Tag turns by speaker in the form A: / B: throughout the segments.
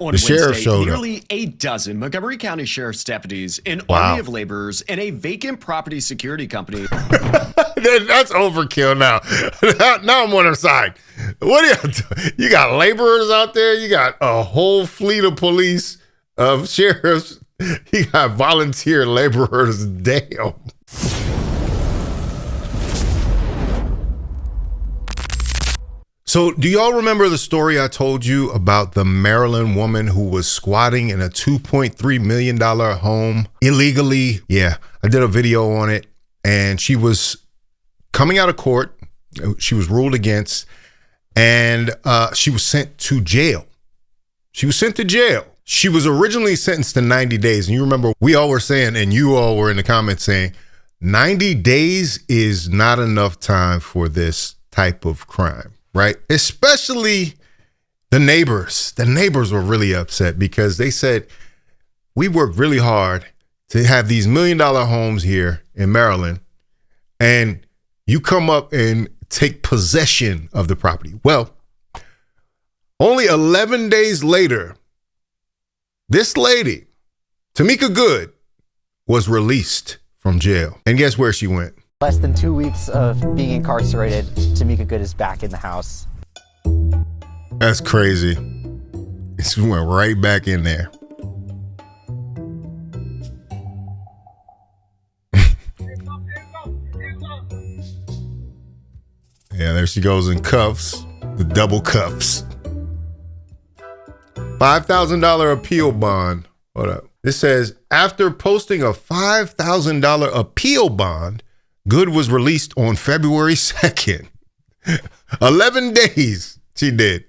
A: On
B: The sheriff
A: Wednesday,
B: showed up.
A: nearly a dozen Montgomery County Sheriff's deputies, an
B: Wow.
A: army of laborers, and a vacant property security company.
B: That's overkill now. Now I'm on her side. What do you got laborers out there? You got a whole fleet of police, of sheriffs. You got volunteer laborers. Damn. So do y'all remember the story I told you about the Maryland woman who was squatting in a $2.3 million home illegally? Yeah, I did a video on it, and she was coming out of court. She was ruled against, and she was sent to jail. She was sent to jail. She was originally sentenced to 90 days. And you remember we all were saying, and you all were in the comments saying, 90 days is not enough time for this type of crime. Right? Especially the neighbors. The neighbors were really upset because they said, we worked really hard to have these $1 million homes here in Maryland, and you come up and take possession of the property. Well, only 11 days later, this lady, Tamika Good, was released from jail. And guess where she went?
C: Less than 2 weeks of being incarcerated, Tamika Good is back in the house.
B: That's crazy. She went right back in there. Yeah, there she goes in cuffs, the double cuffs. $5,000 appeal bond. Hold up. It says, after posting a $5,000 appeal bond, Good was released on February 2nd. 11 days she did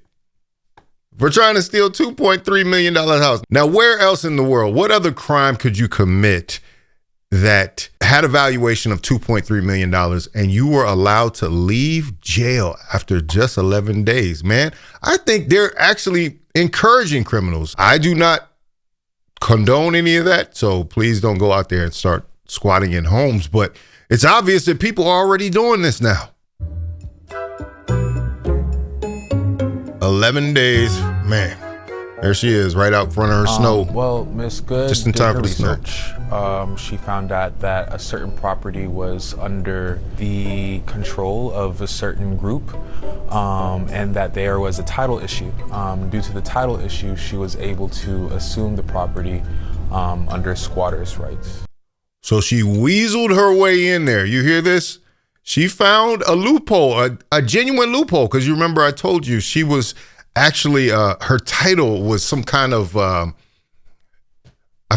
B: for trying to steal $2.3 million house. Now, where else in the world, what other crime could you commit that had a valuation of $2.3 million and you were allowed to leave jail after just 11 days? Man, I think they're actually encouraging criminals. I do not condone any of that, so please don't go out there and start squatting in homes, but it's obvious that people are already doing this now. 11 days, man. There she is, right out front of her snow.
D: Well, Miss Good
B: Just in
D: did
B: time
D: her
B: for the snow.
D: research. She found out that a certain property was under the control of a certain group, and that there was a title issue. Due to the title issue, she was able to assume the property under squatters' rights.
B: So she weaseled her way in there. You hear this? She found a loophole, a genuine loophole. Because you remember I told you she was actually, her title was some kind of, I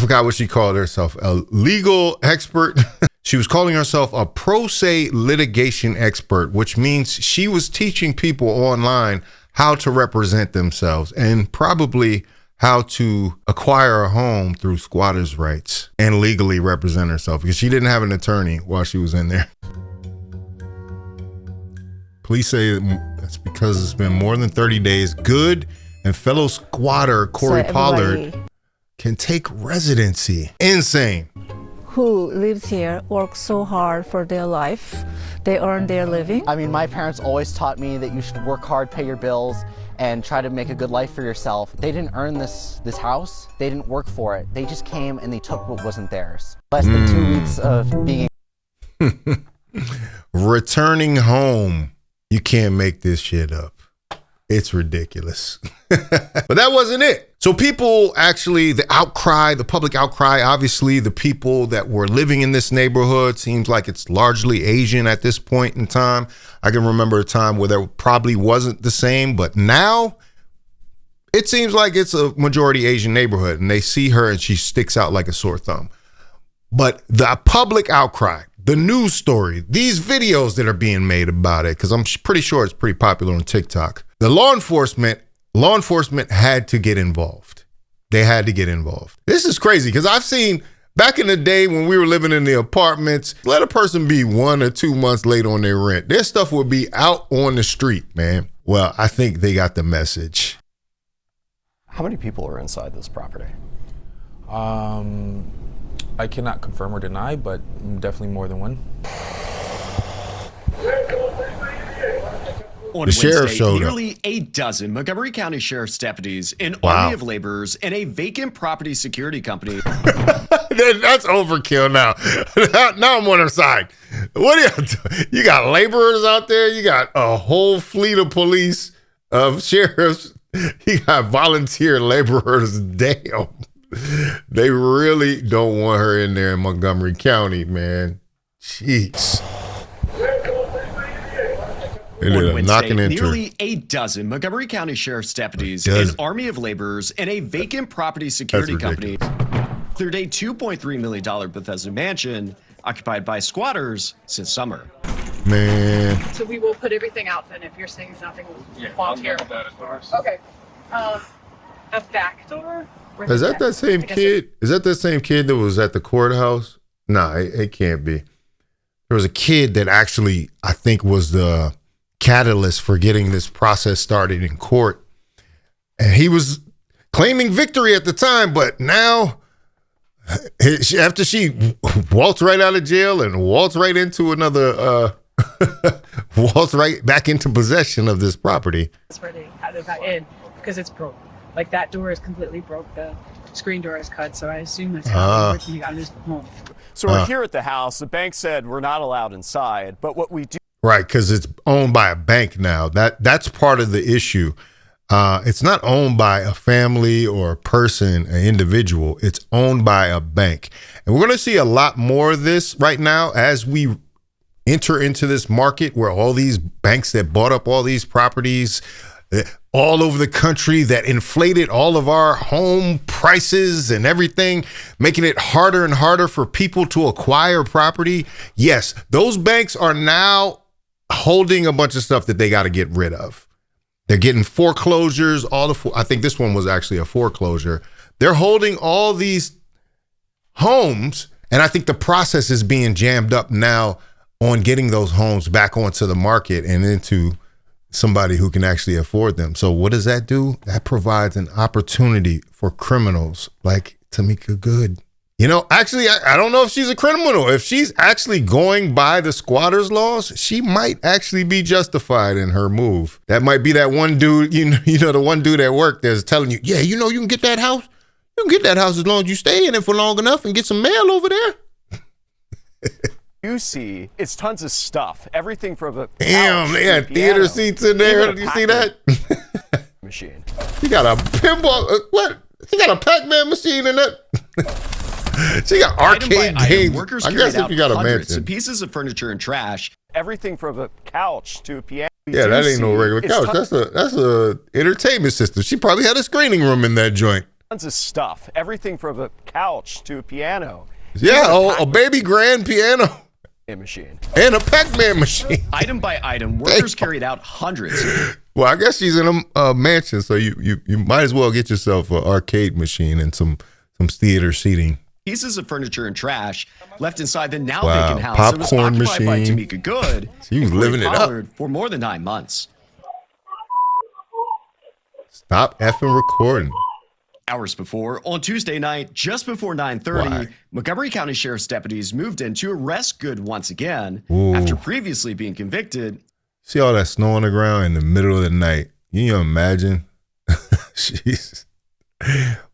B: forgot what she called herself, a legal expert. She was calling herself a pro se litigation expert, which means she was teaching people online how to represent themselves and probably how to acquire a home through squatters' rights and legally represent herself because she didn't have an attorney while she was in there. Police say that's because it's been more than 30 days. Good and fellow squatter Corey Pollard can take residency. Insane.
E: Who lives here works so hard for their life. They earn their living.
C: I mean, my parents always taught me that you should work hard, pay your bills, and try to make a good life for yourself. They didn't earn this house. They didn't work for it. They just came and they took what wasn't theirs. Less than 2 weeks of being
B: returning home. You can't make this shit up. It's ridiculous. But that wasn't it. So people actually, the outcry, the public outcry, obviously the people that were living in this neighborhood seems like it's largely Asian at this point in time. I can remember a time where there probably wasn't the same, but now it seems like it's a majority Asian neighborhood and they see her and she sticks out like a sore thumb. But the public outcry, the news story, these videos that are being made about it, because I'm pretty sure it's pretty popular on TikTok. The law enforcement had to get involved. They had to get involved. This is crazy because I've seen back in the day when we were living in the apartments, let a person be 1 or 2 months late on their rent. Their stuff would be out on the street, man. Well, I think they got the message.
F: How many people are inside this property?
D: I cannot confirm or deny, but definitely more than one.
A: on
B: The sheriff
A: Wednesday,
B: showed up.
A: nearly a dozen Montgomery County Sheriff's deputies, an
B: Wow.
A: army of laborers, and a vacant property security company
B: That's overkill now. Now I'm on her side. What are you doing? You got laborers out there. You got a whole fleet of police, of sheriffs. You got volunteer laborers. Damn. They really don't want her in there in Montgomery County, man. Jeez. It
A: On
B: is
A: Wednesday,
B: knocking into her.
A: nearly a dozen Montgomery County Sheriff's deputies, an army of laborers, and a vacant property security company cleared a $2.3 million Bethesda mansion occupied by squatters since summer.
B: Man.
G: So we will put everything out then if you're saying something falls here. Okay. A back door?
B: Is that that same kid? Is that the same kid that was at the courthouse? Nah, it can't be. There was a kid that actually, I think, was the catalyst for getting this process started in court. And he was claiming victory at the time, but now, after she waltzed right out of jail and waltzed right into another, waltzed right back into possession of this property.
G: That's where they had it back in because it's broke. Like that door is completely broke. The screen door is cut, so I assume that's how he got in his home.
F: So we're here at the house. The bank said we're not allowed inside, but what we do.
B: Right, because it's owned by a bank now. That's part of the issue. It's not owned by a family or a person, an individual. It's owned by a bank. And we're going to see a lot more of this right now as we enter into this market where all these banks that bought up all these properties all over the country that inflated all of our home prices and everything, making it harder and harder for people to acquire property. Yes, those banks are now holding a bunch of stuff that they got to get rid of. They're getting foreclosures. I think this one was actually a foreclosure. They're holding all these homes, and I think the process is being jammed up now on getting those homes back onto the market and into somebody who can actually afford them. So what does that do? That provides an opportunity for criminals like Tamika Good. You know, actually, I don't know if she's a criminal. If she's actually going by the squatters' laws, she might actually be justified in her move. That might be that one dude, you know, the one dude at work that's telling you, yeah, you know, you can get that house. You can get that house as long as you stay in it for long enough and get some mail over there.
F: You see, it's tons of stuff. Everything from the
B: Damn, they had theater seats in there. Did you see that?
F: Machine.
B: He got a pinball. What? He got a Pac-Man machine in that. She got arcade games.
A: Workers
B: I guess if you got a
A: hundreds
B: mansion.
A: of pieces of furniture and trash.
F: Everything from the couch to a piano.
B: Yeah, that ain't no regular couch. That's a entertainment system. She probably had a screening room in that joint.
F: Tons of stuff. Everything from the couch to a piano.
B: Yeah, a baby grand piano.
F: Machine.
B: And a Pac-Man machine.
A: Item by item, workers carried out hundreds.
B: Well, I guess she's in a mansion, so you might as well get yourself an arcade machine and some theater seating.
A: Pieces of furniture and trash left inside the now
B: Wow.
A: vacant house that was
B: Popcorn
A: occupied by
B: machine.
A: Tamika Good.
B: She was
A: and
B: living it up.
A: Pollard for more than 9 months.
B: Stop effing recording.
A: Hours before, on Tuesday night, just before 9:30,
B: Why?
A: Montgomery County Sheriff's deputies moved in to arrest Good once again
B: Ooh.
A: after previously being convicted.
B: See all that snow on the ground in the middle of the night. Can you imagine? Jeez.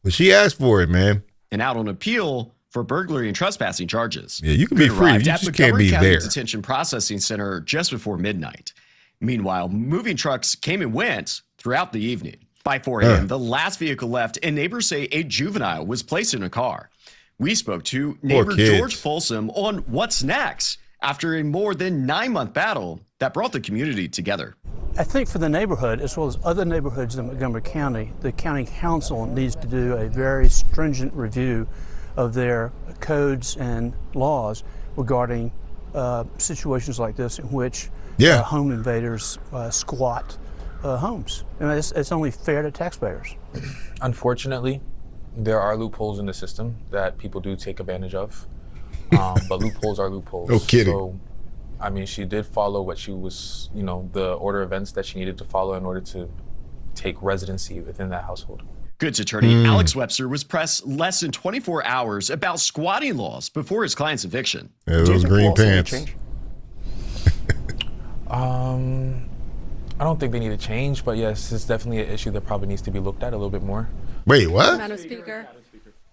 B: But she asked for it, man.
A: And out on appeal for burglary and trespassing charges.
B: Yeah, you can be
A: Good
B: free. You
A: arrived at
B: just can't
A: Montgomery
B: be
A: County
B: there.
A: Detention Processing Center just before midnight. Meanwhile, moving trucks came and went throughout the evening. By 4 a.m., the last vehicle left, and neighbors say a juvenile was placed in a car. We spoke to neighbor
B: kids.
A: George Folsom on what's next after a more than 9-month battle that brought the community together.
H: I think for the neighborhood, as well as other neighborhoods in Montgomery County, the county council needs to do a very stringent review of their codes and laws regarding situations like this in which home invaders squat homes. And it's only fair to taxpayers.
D: Unfortunately, there are loopholes in the system that people do take advantage of. But loopholes are loopholes.
B: No kidding.
D: So, I mean, she did follow what she was, the order of events that she needed to follow in order to take residency within that household.
A: Good's attorney Alex Webster was pressed less than 24 hours about squatting laws before his client's eviction.
B: Yeah, those green pants.
D: I don't think they need to change, but yes, it's definitely an issue that probably needs to be looked at a little bit more.
B: Wait, what?
I: Madam Speaker.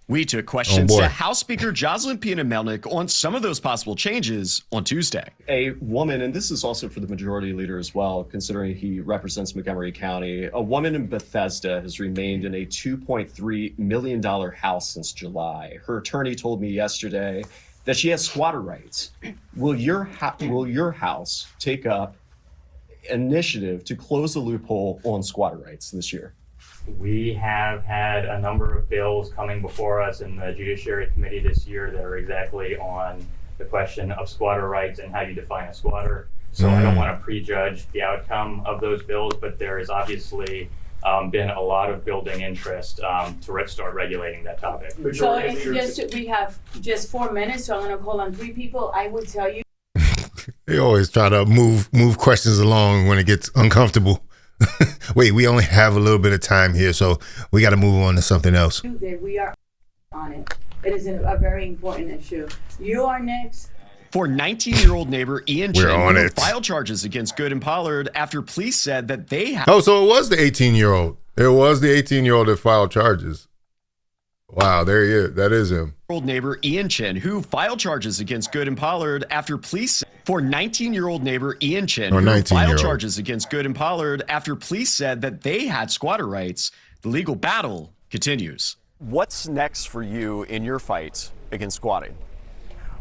A: We took questions
B: Oh, boy.
A: to House Speaker Jocelyn Pina-Melnick on some of those possible changes on Tuesday. A woman, and this is also for the majority leader as well, considering he represents Montgomery County, a woman in Bethesda has remained in a $2.3 million house since July. Her attorney told me yesterday that she has squatter rights. Will your house take up initiative to close the loophole on squatter rights this year?
J: We have had a number of bills coming before us in the Judiciary Committee this year that are exactly on the question of squatter rights and how you define a squatter. So I don't want to prejudge the outcome of those bills, but there has obviously been a lot of building interest to start regulating that topic.
I: So we have just 4 minutes, so I'm going to call on 3 people. I would tell you.
B: They always try to move questions along when it gets uncomfortable. Wait, we only have a little bit of time here, so we got to move on to something else.
I: That we are on it. It is a very important issue. You are next.
A: For 19-year-old neighbor Ian
B: We're
A: Chen,
B: on
A: who
B: it.
A: filed charges against Good and Pollard after police said that they had.
B: Oh, so it was the 18-year-old. It was the 18-year-old that filed charges. Wow, there he is. That is him.
A: Old neighbor Ian Chen, who filed charges against Good and Pollard after police. For 19-year-old neighbor Ian Chen,
B: Or
A: who
B: 19-year-old.
A: filed charges against Good and Pollard after police said that they had squatter rights. The legal battle continues.
F: What's next for you in your fight against squatting?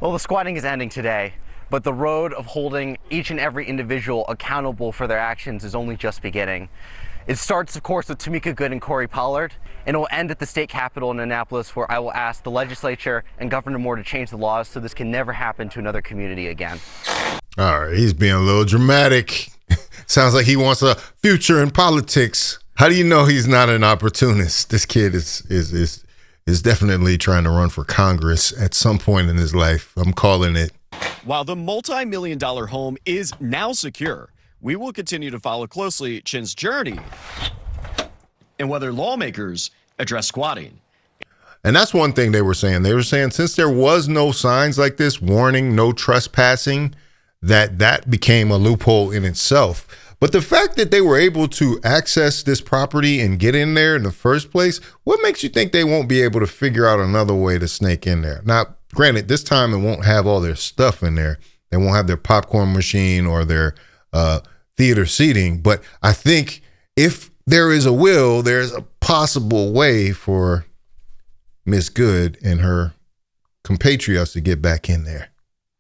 C: Well, the squatting is ending today, but the road of holding each and every individual accountable for their actions is only just beginning. It starts, of course, with Tamika Good and Corey Pollard, and it will end at the state capitol in Annapolis, where I will ask the legislature and Governor Moore to change the laws so this can never happen to another community again.
B: All right, he's being a little dramatic. Sounds like he wants a future in politics. How do you know he's not an opportunist? This kid is definitely trying to run for Congress at some point in his life. I'm calling it.
A: While the multi-million-dollar home is now secure, we will continue to follow closely Chen's journey and whether lawmakers address squatting.
B: And that's one thing they were saying. They were saying since there was no signs like this, warning, no trespassing, that became a loophole in itself. But the fact that they were able to access this property and get in there in the first place, what makes you think they won't be able to figure out another way to snake in there? Now, granted, this time it won't have all their stuff in there. They won't have their popcorn machine or their theater seating. But I think if there is a will, there's a possible way for Miss Good and her compatriots to get back in there.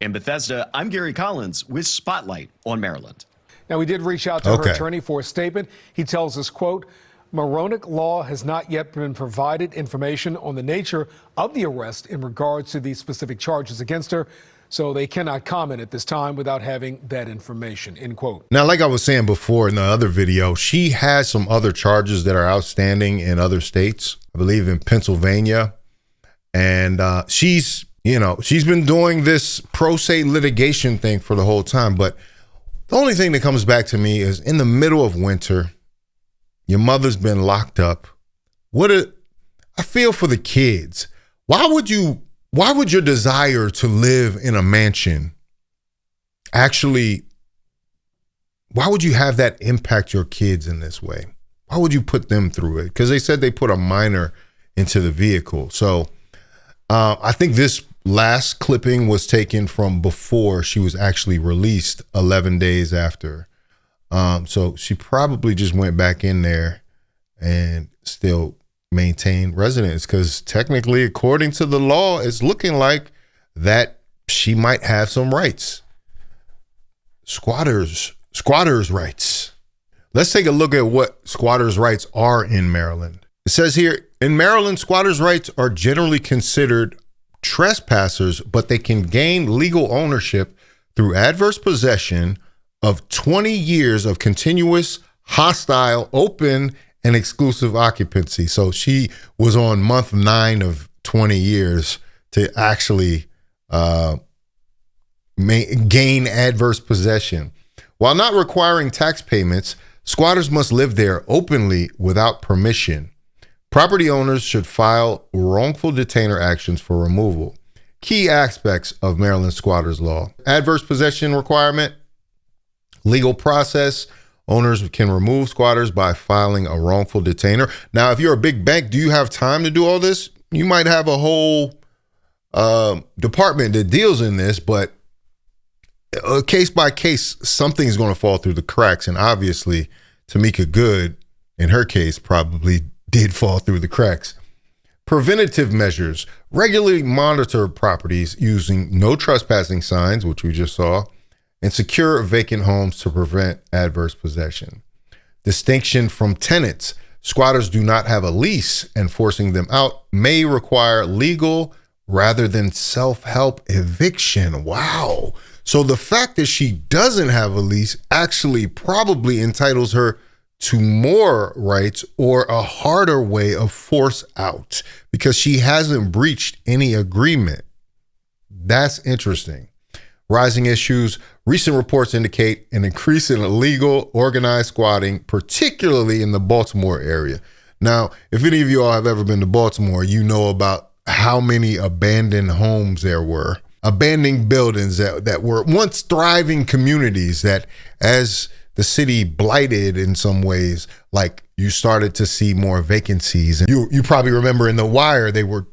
A: In Bethesda, I'm Gary Collins with Spotlight on Maryland.
K: Now, we did reach out to her attorney for a statement. He tells us, quote, Moronic law has not yet been provided information on the nature of the arrest in regards to these specific charges against her, so they cannot comment at this time without having that information, end quote.
B: Now, like I was saying before in the other video, she has some other charges that are outstanding in other states, I believe in Pennsylvania. And she's been doing this pro se litigation thing for the whole time. But the only thing that comes back to me is in the middle of winter, your mother's been locked up. I feel for the kids. Why would your desire to live in a mansion actually, why would you have that impact your kids in this way? Why would you put them through it? Because they said they put a minor into the vehicle. So I think this last clipping was taken from before she was actually released 11 days after. So she probably just went back in there and still maintained residence because technically, according to the law, it's looking like that she might have some rights. Squatters' rights. Let's take a look at what squatters' rights are in Maryland. It says here, in Maryland, squatters' rights are generally considered trespassers, but they can gain legal ownership through adverse possession of 20 years of continuous, hostile, open, and exclusive occupancy. So she was on month 9 of 20 years to actually gain adverse possession. While not requiring tax payments, squatters must live there openly without permission. Property owners should file wrongful detainer actions for removal. Key aspects of Maryland squatters law: adverse possession requirement, legal process, Owners can remove squatters by filing a wrongful detainer. Now, if you're a big bank, do you have time to do all this? You might have a whole department that deals in this, but case by case, something's going to fall through the cracks. And obviously, Tamika Good, in her case, probably did fall through the cracks. Preventative measures. Regularly monitor properties using no trespassing signs, which we just saw, and secure vacant homes to prevent adverse possession. Distinction from tenants. Squatters do not have a lease, and forcing them out may require legal rather than self-help eviction. Wow. So the fact that she doesn't have a lease actually probably entitles her to more rights or a harder way of force out because she hasn't breached any agreement. That's interesting. Rising issues. Recent reports indicate an increase in illegal organized squatting, particularly in the Baltimore area. Now, if any of you all have ever been to Baltimore, you know about how many abandoned homes there were, abandoned buildings that were once thriving communities that, as the city blighted in some ways, like you started to see more vacancies. And you probably remember in The Wire, they were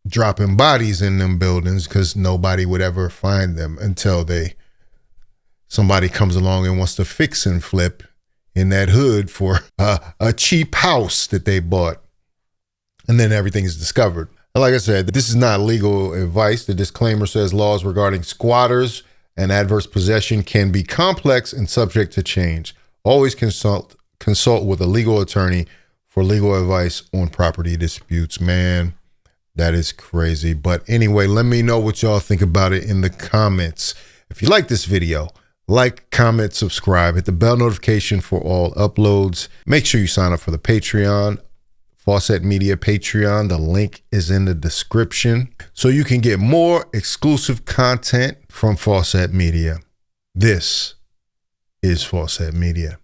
B: dropping bodies in them buildings because nobody would ever find them until somebody comes along and wants to fix and flip in that hood for a cheap house that they bought. And then everything is discovered. And like I said, this is not legal advice. The disclaimer says laws regarding squatters and adverse possession can be complex and subject to change. Always consult with a legal attorney for legal advice on property disputes. Man, that is crazy. But anyway, let me know what y'all think about it in the comments. If you like this video, like, comment, subscribe, hit the bell notification for all uploads. Make sure you sign up for the Patreon, Faucette Media Patreon. The link is in the description so you can get more exclusive content from Faucette Media. This is Faucette Media.